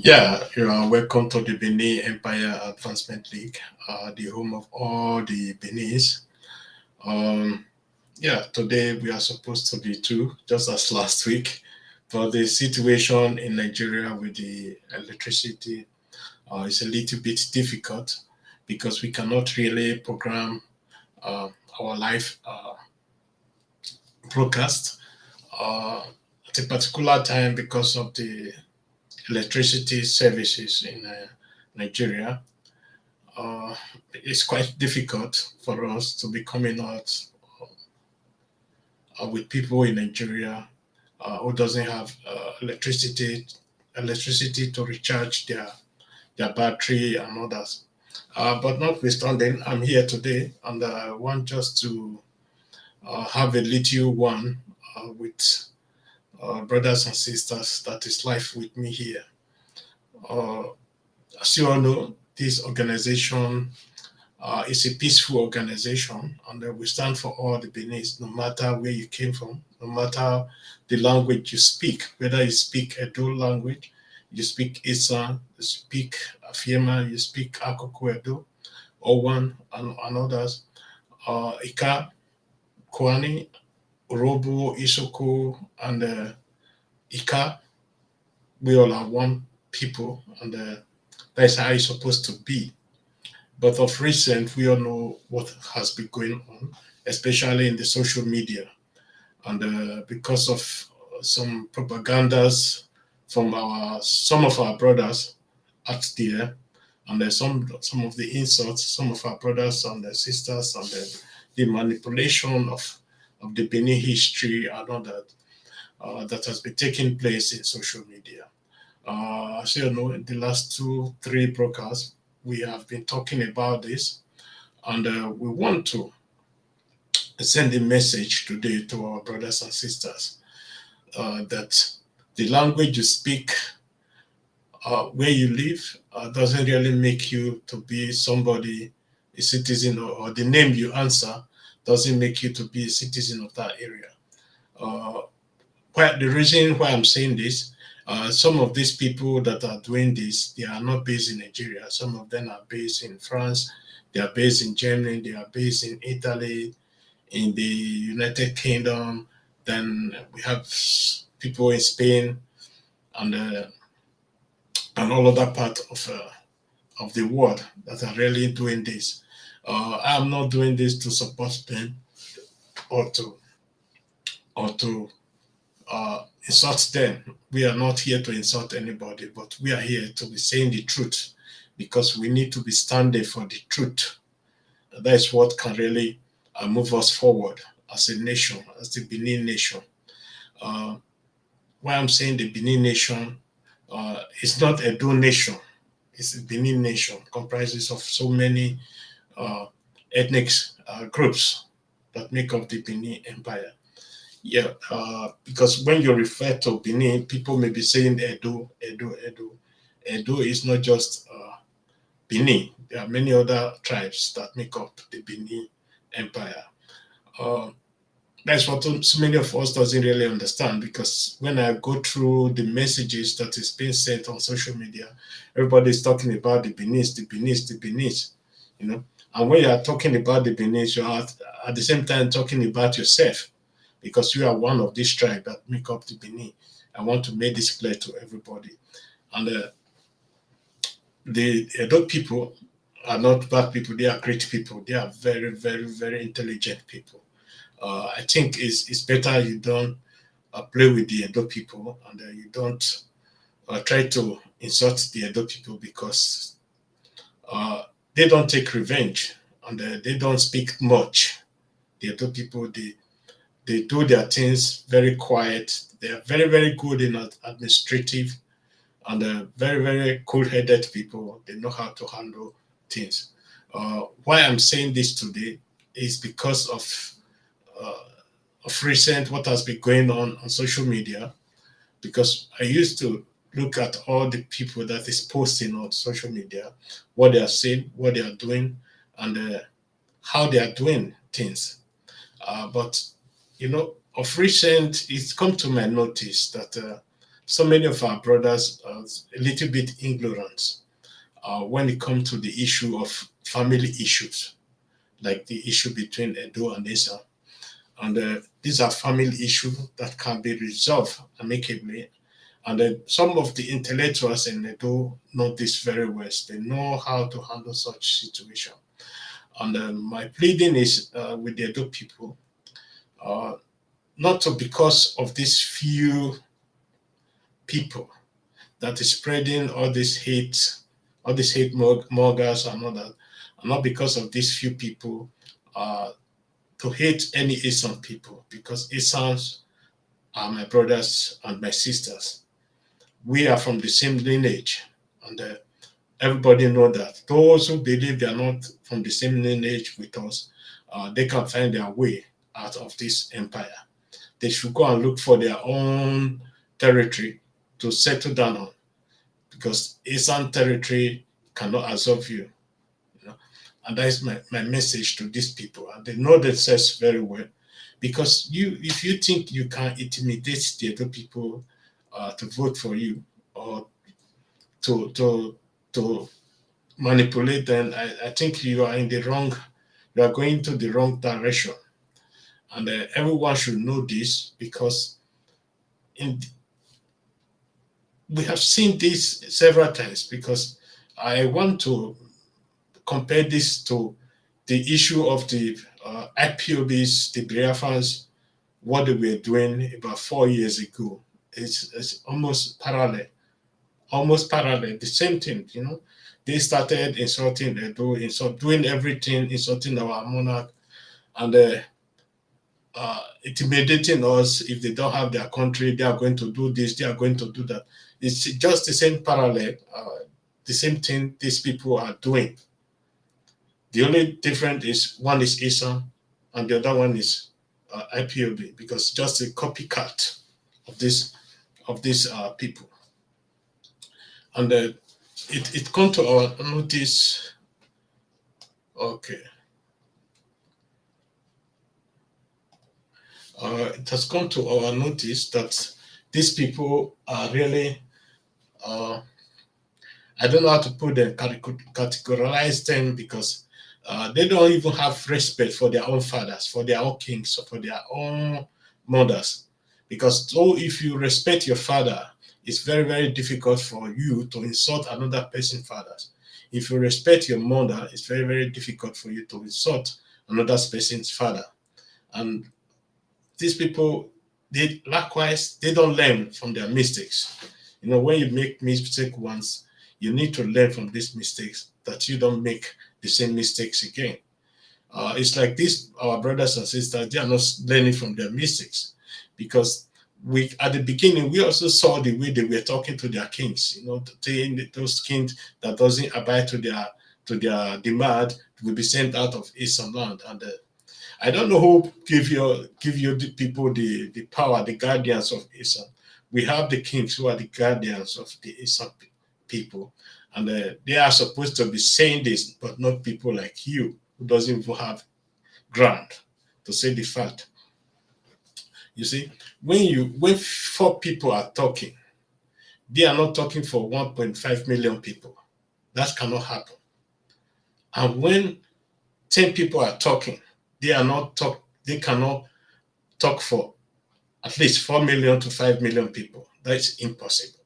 Yeah, you are welcome to the Benin Empire Advancement League, the home of all the Benis. Um, yeah, today we are supposed to be two, just as last week, but the situation in Nigeria with the electricity is a little bit difficult because we cannot really program uh, our live broadcast at a particular time because of the electricity services in Nigeria. uh, it's quite difficult for us to be coming out with people in Nigeria who doesn't have electricity to recharge their battery and others. But notwithstanding, I'm here today and I want just to have a little one with brothers and sisters that is life with me here. Uh, as you all know, this organization it's a peaceful organization, and we stand for all the Benin, no matter where you came from, no matter the language you speak, whether you speak Edo language, you speak Isan, you speak Afiema, you speak Akoko Edo, Owan, and others, Ika, Kwani, Orobo, Isoko, and Ika, we all are one people, and that's how it's supposed to be. But of recent, we all know what has been going on, especially in the social media. And because of some propagandas from our some of our brothers out there, and some of the insults, some of our brothers and their sisters, and the manipulation of the Benin history and all that that has been taking place in social media. As you know, in the last two, three broadcasts, we have been talking about this, and we want to send a message today to our brothers and sisters that the language you speak, where you live, doesn't really make you to be somebody, a citizen, or the name you answer doesn't make you to be a citizen of that area. Uh, the reason why I'm saying this, some of these people that are doing this, they are not based in Nigeria. Some of them are based in France, they are based in Germany, they are based in Italy, in the United Kingdom. Then we have people in Spain and all other part of the world that are really doing this. I'm not doing this to support them or to insult them. We are not here to insult anybody, but we are here to be saying the truth because we need to be standing for the truth. That is what can really move us forward as a nation, as the Benin nation. Uh, why I'm saying the Benin nation, it's not a donation. It's a Benin nation, comprises of so many uh, ethnic groups that make up the Benin Empire. Yeah, because when you refer to Benin, people may be saying Edo, Edo, Edo. Edo is not just Benin. There are many other tribes that make up the Benin Empire. Uh, that's what so many of us doesn't really understand because when I go through the messages that is being sent on social media, everybody is talking about the Benis, the Benis, the Benis, you know. And when you are talking about the Benis, you are at the same time talking about yourself because you are one of these tribes that make up the Benin. I want to make this clear to everybody. And the Edo people are not bad people, they are great people. They are very, very, very intelligent people. I think it's better you don't play with the Edo people and you don't try to insult the Edo people because uh, they don't take revenge and they don't speak much. The Edo people, they do their things very quiet. They are very, very good in administrative and very, very cool-headed people. They know how to handle things. Why I'm saying this today is because uh, of recent what has been going on social media. Because I used to look at all the people that is posting on social media, what they are saying, what they are doing, and how they are doing things. But of recent, it's come to my notice that so many of our brothers are a little bit ignorant when it comes to the issue of family issues, like the issue between Edo and Esa. And these are family issues that can be resolved amicably. And some of the intellectuals in Edo know this very well. They know how to handle such situation. And my pleading is with the Edo people, uh, not to, because of these few people that is spreading all these hate mongers and all that, and not because of these few people to hate any Eastern people, because Easterns are my brothers and my sisters. We are from the same lineage, and everybody know that. Those who believe they are not from the same lineage with us, they can find their way out of this empire. They should go and look for their own territory to settle down on, because Eastern territory cannot absorb you. You know? And that is my message to these people. And they know themselves very well. Because if you think you can intimidate the other people to vote for you, or to manipulate them, I think you are you are going to the wrong direction. And everyone should know this, because in we have seen this several times. Because I want to compare this to the issue of the IPOBs, the Biafrans, what they were doing about 4 years ago. It's almost parallel, the same thing, you know. They started insulting Edo, doing everything, insulting our monarch, and intimidating us. If they don't have their country, they are going to do this, they are going to do that. It's just the same parallel, the same thing these people are doing. The only difference is one is Islam and the other one is IPOB, because just a copycat of these people. And it come to our notice. Okay. It has come to our notice that these people are really, I don't know how to put them, categorize them, because they don't even have respect for their own fathers, for their own kings, or for their own mothers. Because so if you respect your father, it's very, very difficult for you to insult another person's fathers. If you respect your mother, it's very, very difficult for you to insult another person's father. And these people, they likewise, they don't learn from their mistakes. You know, when you make mistake once, you need to learn from these mistakes, that you don't make the same mistakes again. It's like this, our brothers and sisters, they are not learning from their mistakes, because we, at the beginning, we also saw the way they were talking to their kings, you know, saying those kings that doesn't abide to their demand will be sent out of Eastern land. And I don't know who give you the people the power, the guardians of Eastern. We have the kings who are the guardians of the Eastern people, and they are supposed to be saying this, but not people like you, who doesn't even have ground to say the fact. You see, when four people are talking, they are not talking for 1.5 million people. That cannot happen. And when 10 people are talking, they cannot talk for at least 4 million to 5 million people. That's impossible.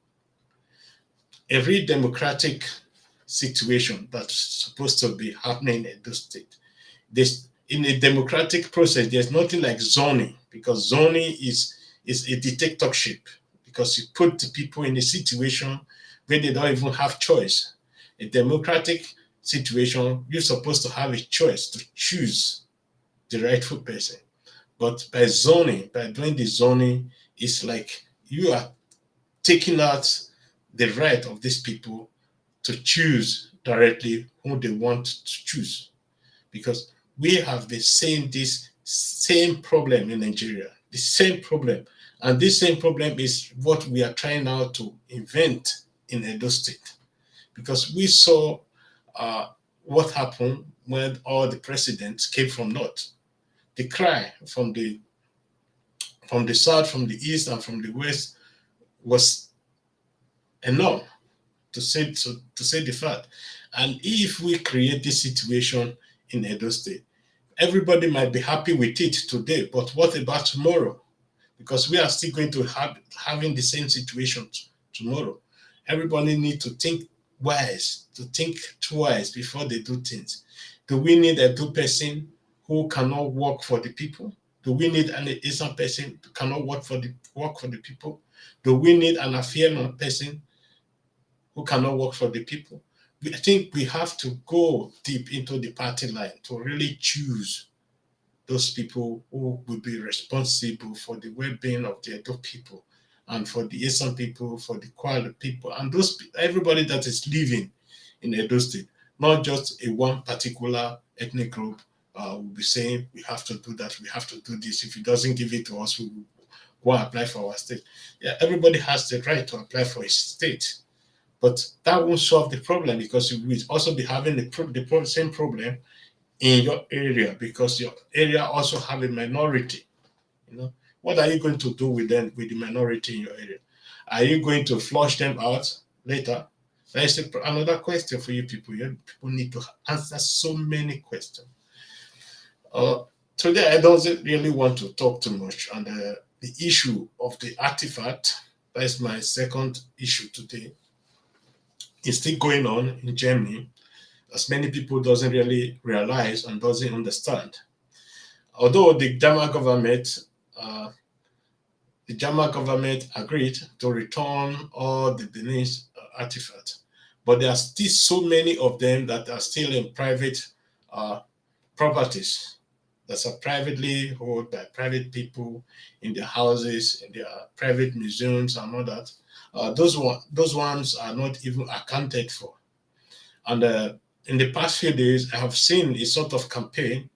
Every democratic situation that's supposed to be happening in the state, in a democratic process, there's nothing like zoning, because zoning is a dictatorship, because you put the people in a situation where they don't even have choice. A democratic situation, you're supposed to have a choice to choose the rightful person. But by zoning, by doing the zoning, it's like you are taking out the right of these people to choose directly who they want to choose. Because we have been saying this same problem in Nigeria, the same problem. And this same problem is what we are trying now to invent in Edo State. Because we saw what happened when all the presidents came from North. The cry from the south, from the east, and from the west was enough to say the fact. And if we create this situation in Edo State, everybody might be happy with it today, but what about tomorrow? Because we are still going to have having the same situation tomorrow. Everybody needs to think wise, to think twice before they do things. Do we need a two person who cannot work for the people? Do we need an innocent person who cannot work for the people? Do we need an affirming person who cannot work for the people? I think we have to go deep into the party line to really choose those people who will be responsible for the well-being of the Edo people and for the Eastern people, for the Kwara people, and those everybody that is living in Edo State, not just a one particular ethnic group will be saying we have to do that, we have to do this. If it doesn't give it to us, we will go and apply for our state. Yeah, everybody has the right to apply for his state, but that won't solve the problem because you will also be having the same problem in your area because your area also have a minority. You know, what are you going to do with them, with the minority in your area? Are you going to flush them out later? That is another question for you people. You people need to answer so many questions. Uh, Today, I don't really want to talk too much on the issue of the artifact. That is my second issue today. It's still going on in Germany, as many people doesn't really realize and doesn't understand. Although uh, the German government agreed to return all the Benin artifacts, but there are still so many of them that are still in private properties that are privately held by private people in their houses, in their private museums, and all that. Those ones are not even accounted for. And in the past few days, I have seen a sort of campaign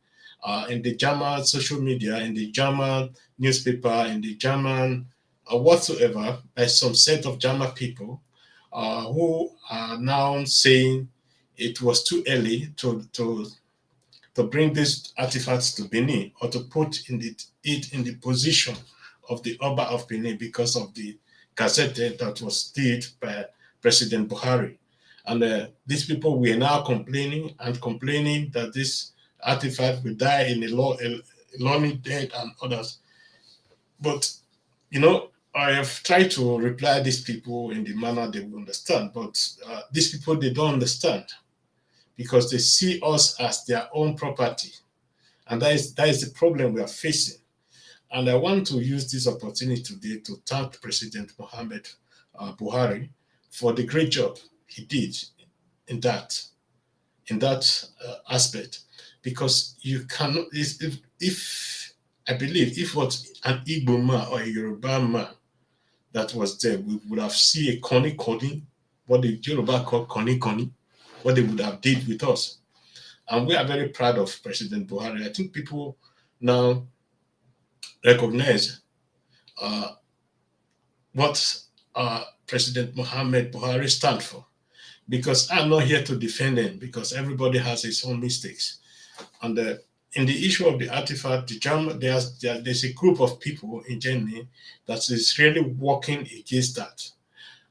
in the German social media, in the German newspaper, in the German whatsoever, by some set of German people who are now saying it was too early to bring these artifacts to Benin or to put it in the position of the Oba of Benin because of the gazette that was did by President Buhari. And these people were now complaining that this artifact will die in a lonely death and others. But, you know, I have tried to reply these people in the manner they will understand, but these people, they don't understand because they see us as their own property. And that is the problem we are facing. And I want to use this opportunity today to thank President Mohammed Buhari for the great job he did in that aspect, because you cannot. If I believe if what an Igbo man or a Yoruba man that was there, we would have seen a koni, what the Yoruba call koni, what they would have did with us. And we are very proud of President Buhari. I think people now recognize what President Mohammed Buhari stands for. Because I'm not here to defend him, because everybody has his own mistakes. And in the issue of the artifact, there's a group of people in Germany that is really working against that.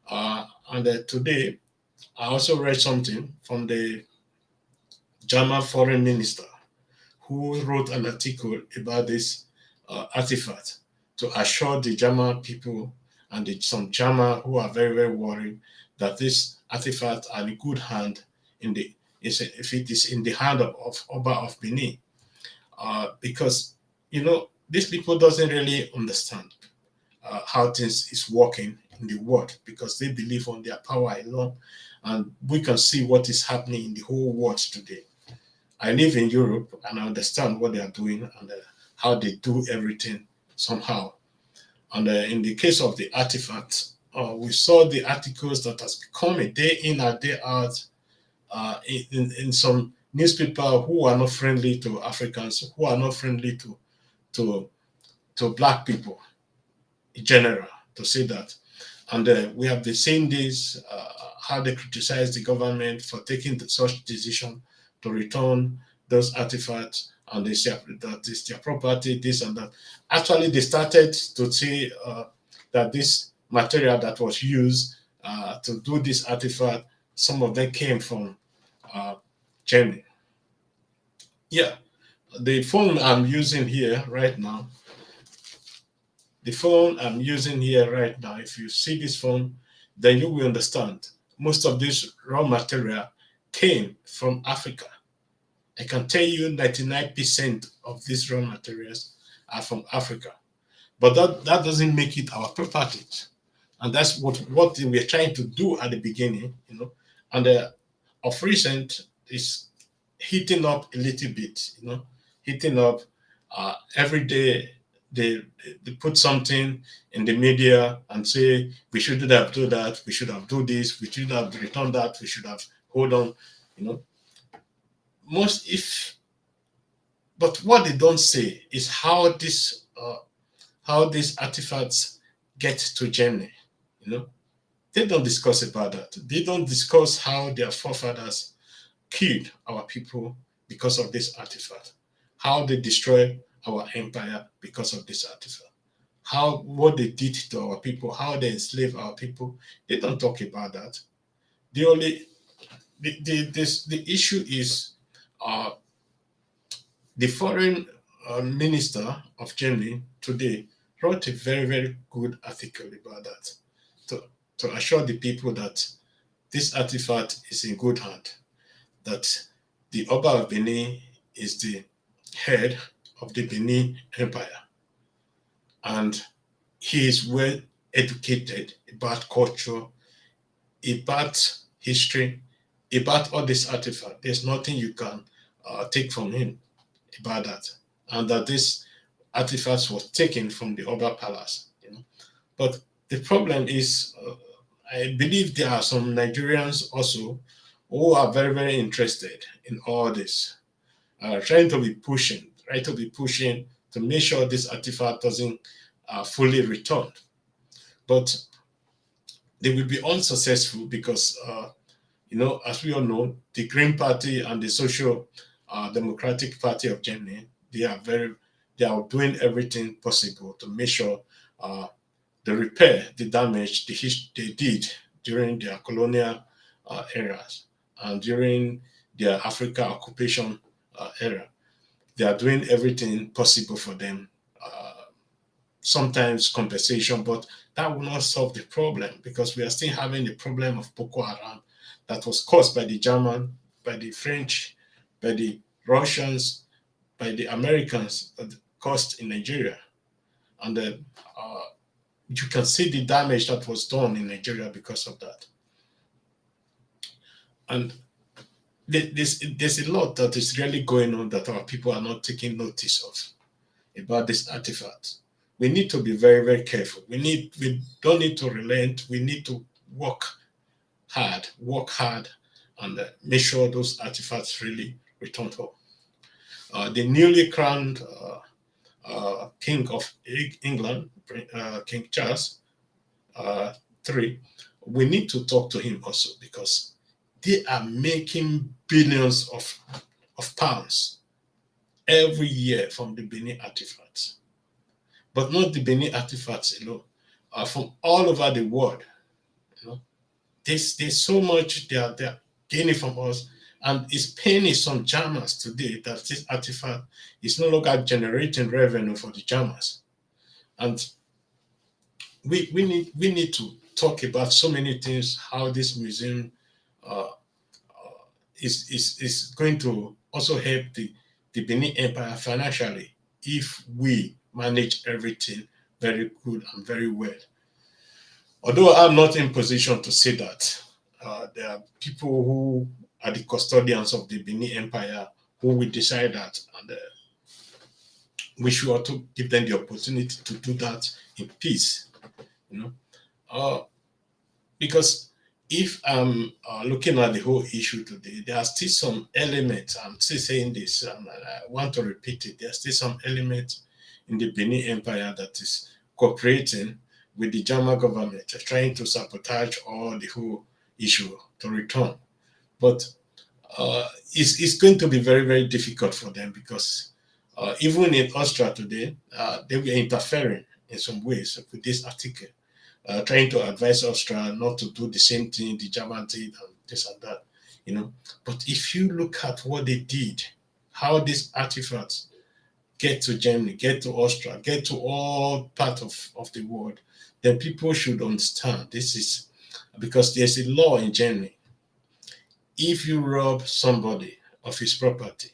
And today, I also read something from the German foreign minister who wrote an article about this artifact to assure the German people and some German who are very, very worried that this artifact are in good hand if it is in the hand of Oba of Benin. Because, you know, these people doesn't really understand how things is working in the world, because they believe on their power alone. And we can see what is happening in the whole world today. I live in Europe and I understand what they are doing and how they do everything somehow. And in the case of the artifact, we saw the articles that has become a day in and day out in some newspaper who are not friendly to Africans, who are not friendly to black people in general, to say that. And we have been seeing this, how they criticize the government for taking such decision to return those artifacts, and they say that it's their property, this and that. Actually, they started to say that this material that was used to do this artifact. Some of them came from Germany. Yeah, the phone I'm using here right now, if you see this phone, then you will understand most of this raw material came from Africa. I can tell you 99% of these raw materials are from Africa. But that doesn't make it our property. And that's what we're trying to do at the beginning, And of recent is heating up a little bit, heating up every day. They put something in the media and say we shouldn't have do that, we should have do this, we should have returned that, we should have hold on, most if. But what they don't say is how these artifacts get to Germany. They don't discuss about that. They don't discuss how their forefathers killed our people because of this artifact, how they destroyed our empire because of this artifact, what they did to our people, how they enslaved our people. They don't talk about that. The issue is the foreign minister of Germany today wrote a very, very good article about that to assure the people that this artifact is in good hand, that the Oba of Benin is the head of the Benin Empire, and he is well educated about culture, about history, about all this artifact. There's nothing you can take from him about that, and that this artifact was taken from the Oba Palace. But the problem is, I believe there are some Nigerians also who are very, very interested in all this, trying to be pushing to make sure this artifact doesn't fully return. But they will be unsuccessful because, as we all know, the Green Party and the Social Democratic Party of Germany, they are doing everything possible to make sure they repair the damage they did during their colonial eras and during their Africa occupation era. They are doing everything possible for them. Sometimes compensation, but that will not solve the problem because we are still having the problem of Boko Haram that was caused by the German, by the French, by the Russians, by the Americans that caused in Nigeria. And you can see the damage that was done in Nigeria because of that. And there's a lot that is really going on that our people are not taking notice of about this artifact. We need to be very, very careful. We don't need to relent. We need to work hard, and make sure those artifacts really return home. The newly crowned King of England, King Charles III, we need to talk to him also because they are making billions of pounds every year from the Benin artifacts. But not the Benin artifacts alone, from all over the world. There's so much they're gaining from us, and it's paining some Germans today that this artifact is no longer generating revenue for the Germans. And we need to talk about so many things, how this museum is going to also help the Benin Empire financially if we manage everything very good and very well. Although I'm not in position to say that, there are people who are the custodians of the Benin Empire who will decide that, and we should also give them the opportunity to do that in peace. Because if I'm looking at the whole issue today, there are still some elements. I'm still saying this, and I want to repeat it. There are still some elements in the Benin Empire that is cooperating with the German government, trying to sabotage all the whole issue to return. But it's going to be very, very difficult for them because even in Austria today, they were interfering in some ways with this article. trying to advise Austria not to do the same thing the German did and this and that, But if you look at what they did, how these artifacts get to Germany, get to Austria, get to all parts of the world, then people should understand this is because there's a law in Germany. If you rob somebody of his property,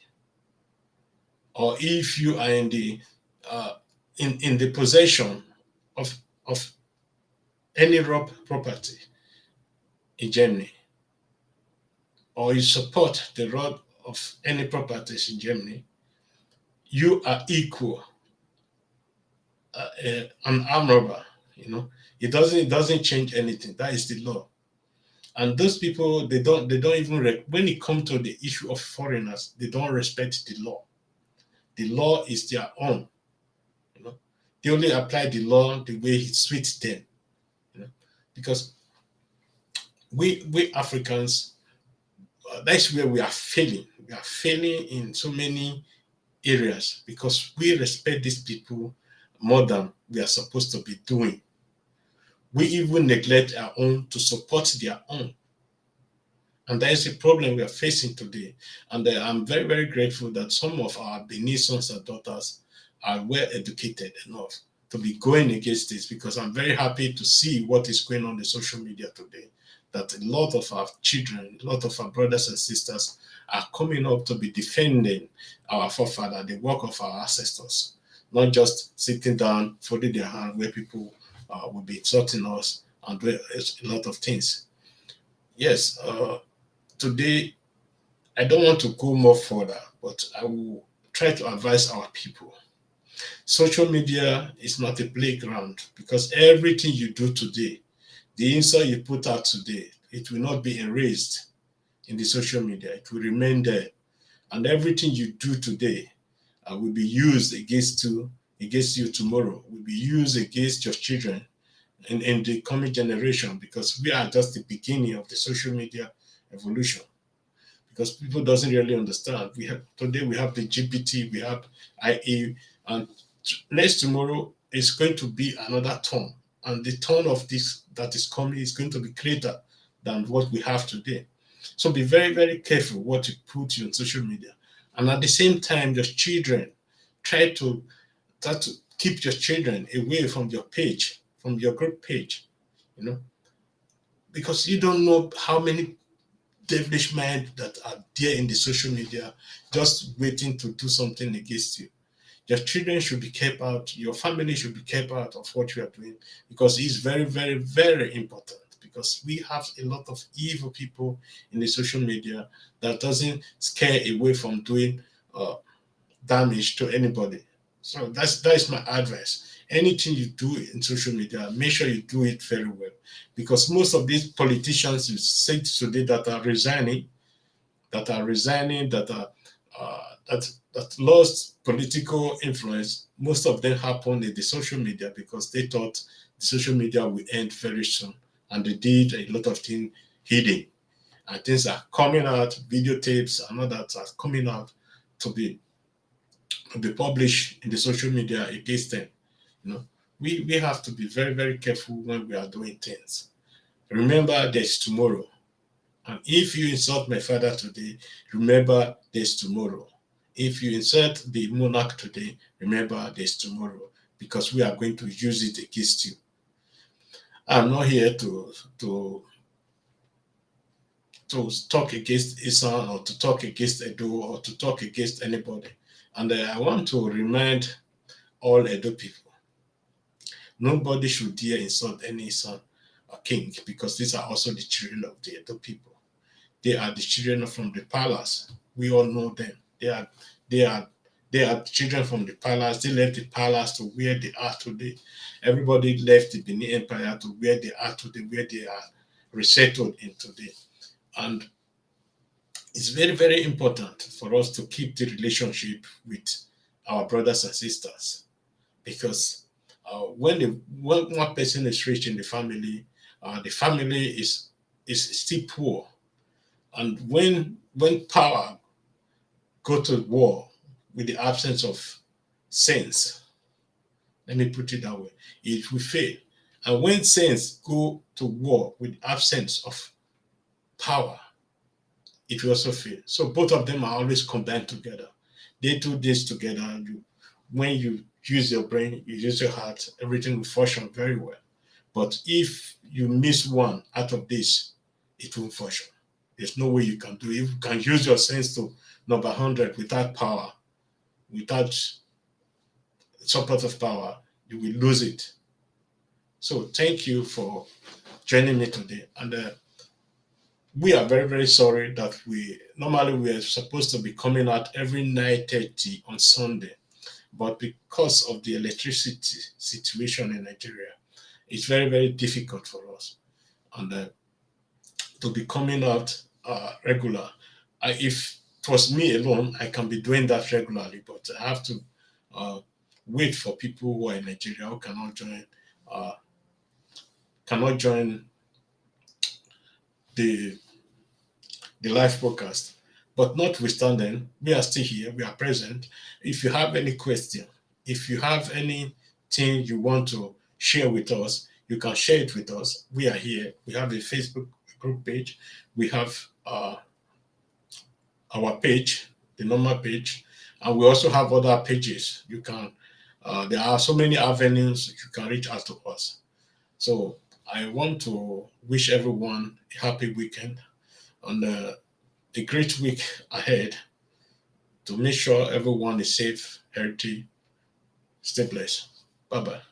or if you are in the possession of any robbed property in Germany, or you support the rob of any properties in Germany, you are equal an armed robber. It doesn't change anything. That is the law. And those people, they don't even when it comes to the issue of foreigners, they don't respect the law. The law is their own. They only apply the law the way it suits them. Because we Africans, that's where we are failing. We are failing in so many areas because we respect these people more than we are supposed to be doing. We even neglect our own to support their own. And that is a problem we are facing today. And I'm very, very grateful that some of our Benin sons and daughters are well educated enough to be going against this, because I'm very happy to see what is going on in social media today. That a lot of our children, a lot of our brothers and sisters are coming up to be defending our forefather, the work of our ancestors, not just sitting down, folding their hand where people will be insulting us and do a lot of things. Yes, today I don't want to go more further, but I will try to advise our people. Social media is not a playground, because everything you do today, the insult you put out today, it will not be erased in the social media. It will remain there. And everything you do today will be used against you tomorrow, will be used against your children in the coming generation, because we are just the beginning of the social media evolution. Because people doesn't really understand. Today we have the GPT, we have IA, and next tomorrow is going to be another turn. And the turn of this that is coming is going to be greater than what we have today. So be very, very careful what you put on social media. And at the same time, your children, try to keep your children away from your page, from your group page, because you don't know how many devilish minds that are there in the social media just waiting to do something against you. Your children should be kept out, your family should be kept out of what you are doing, because it's very, very, very important. Because we have a lot of evil people in the social media that doesn't scare away from doing damage to anybody. So that's my advice. Anything you do in social media, make sure you do it very well, because most of these politicians you see today that are resigning, that lost political influence, most of them happened in the social media because they thought the social media will end very soon, and they did a lot of things hidden, and things are coming out, videotapes and all that are coming out to be published in the social media against them. We have to be very, very careful when we are doing things. Remember, there's tomorrow. And if you insult my father today, remember there's tomorrow. If you insult the monarch today, remember there's tomorrow, because we are going to use it against you. I'm not here to talk against Isan, or to talk against Edo, or to talk against anybody. And I want to remind all Edo people, nobody should dare insult any son or king, because these are also the children of the Edo people. They are the children from the palace. We all know them. They are children from the palace. They left the palace to where they are today. Everybody left the Benin Empire to where they are today, where they are resettled in today. And it's very, very important for us to keep the relationship with our brothers and sisters, because when one person is rich in the family is still poor. And when power go to war with the absence of sense, let me put it that way, it will fail. And when saints go to war with absence of power, it will also fail. So both of them are always combined together. They do this together. When you use your brain, you use your heart, everything will function very well. But if you miss one out of this, it won't function. There's no way you can do it. If you can use your sense to number 100 without power, without support of power, you will lose it. So thank you for joining me today. And we are very, very sorry that normally we are supposed to be coming out every 9:30 on Sunday. But because of the electricity situation in Nigeria, it's very, very difficult for us. And to be coming out regular. If it was me alone, I can be doing that regularly, but I have to wait for people who are in Nigeria who cannot join the live broadcast. But notwithstanding, we are still here, we are present. If you have any question, if you have anything you want to share with us, you can share it with us. We are here. We have a Facebook group page. We have our page, the normal page, and we also have other pages. You can, there are so many avenues you can reach out to us. So I want to wish everyone a happy weekend and a great week ahead, to make sure everyone is safe, healthy. Stay blessed. Bye-bye.